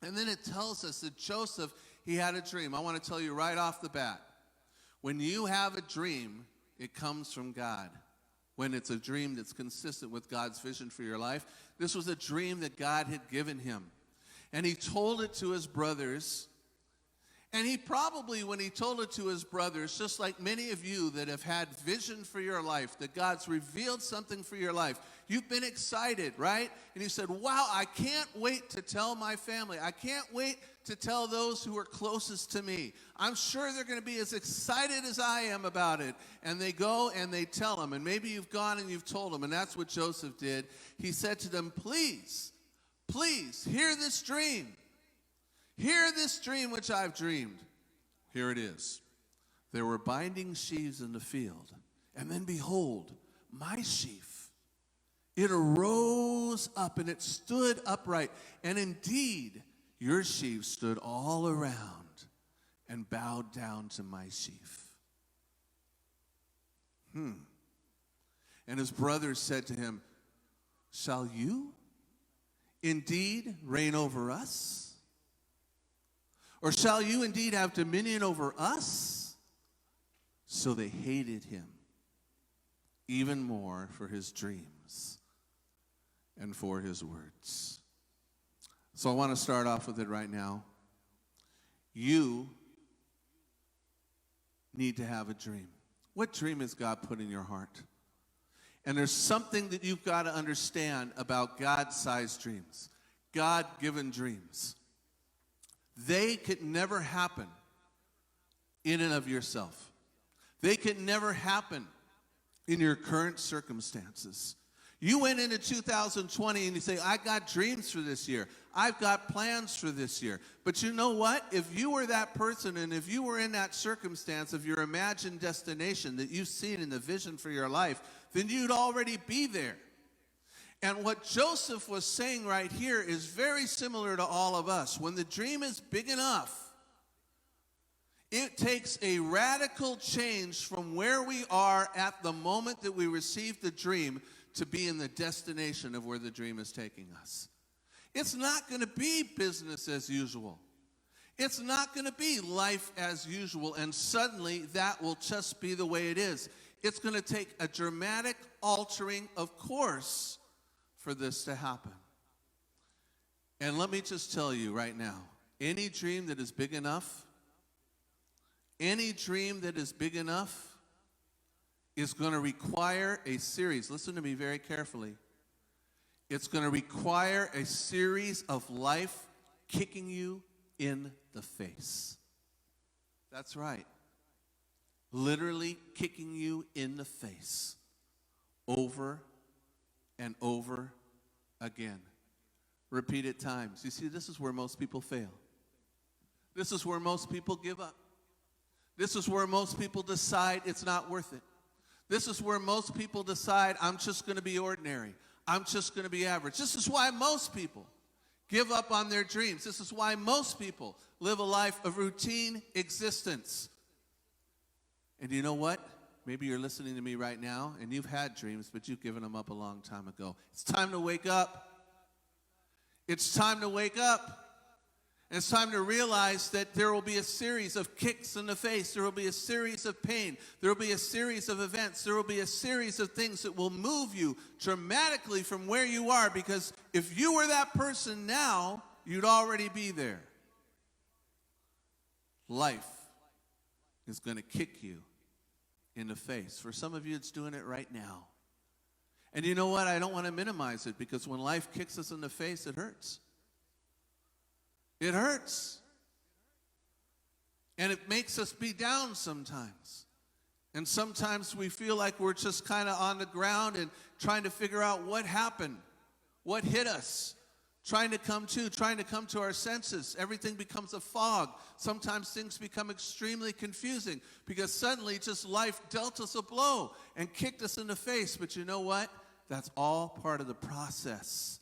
And then it tells us that Joseph, he had a dream. I want to tell you right off the bat, when you have a dream, it comes from God. When it's a dream that's consistent with God's vision for your life. This was a dream that God had given him. And he told it to his brothers. And he probably, when he told it to his brothers, just like many of you that have had vision for your life, that God's revealed something for your life, you've been excited, right? And you said, wow, I can't wait to tell my family. I can't wait to tell those who are closest to me. I'm sure they're going to be as excited as I am about it. And they go and they tell them. And maybe you've gone and you've told them. And that's what Joseph did. He said to them, please, please, hear this dream. Hear this dream which I've dreamed. Here it is. There were binding sheaves in the field, and then behold, my sheaf. It arose up, and it stood upright. And indeed, your sheaf stood all around and bowed down to my sheaf. And his brothers said to him, shall you indeed reign over us? Or shall you indeed have dominion over us? So they hated him even more for his dreams and for his words. So I want to start off with it right now. You need to have a dream. What dream has God put in your heart? And there's something that you've got to understand about God-sized dreams, God-given dreams. They could never happen in and of yourself. They could never happen in your current circumstances. You went into 2020 and you say, I got dreams for this year. I've got plans for this year. But you know what? If you were that person and if you were in that circumstance of your imagined destination that you've seen in the vision for your life, then you'd already be there. And what Joseph was saying right here is very similar to all of us. When the dream is big enough, it takes a radical change from where we are at the moment that we receive the dream to be in the destination of where the dream is taking us. It's not going to be business as usual. It's not going to be life as usual, and suddenly that will just be the way it is. It's going to take a dramatic altering of course for this to happen. And let me just tell you right now, any dream that is big enough, is going to require a series. Listen to me very carefully. It's going to require a series of life kicking you in the face. That's right. Literally kicking you in the face over and over again. Repeated times. You see, this is where most people fail. This is where most people give up. This is where most people decide it's not worth it. This is where most people decide, I'm just going to be ordinary. I'm just going to be average. This is why most people give up on their dreams. This is why most people live a life of routine existence. And you know what? Maybe you're listening to me right now, and you've had dreams, but you've given them up a long time ago. It's time to wake up. It's time to wake up. And it's time to realize that there will be a series of kicks in the face. There will be a series of pain. There will be a series of events. There will be a series of things that will move you dramatically from where you are, because if you were that person now, you'd already be there. Life is going to kick you in the face. For some of you, it's doing it right now. And you know what? I don't want to minimize it, because when life kicks us in the face, it hurts. It hurts. And it makes us be down sometimes. And sometimes we feel like we're just kind of on the ground and trying to figure out what happened, what hit us, trying to come to our senses. Everything becomes a fog. Sometimes things become extremely confusing because suddenly just life dealt us a blow and kicked us in the face. But you know what? That's all part of the process.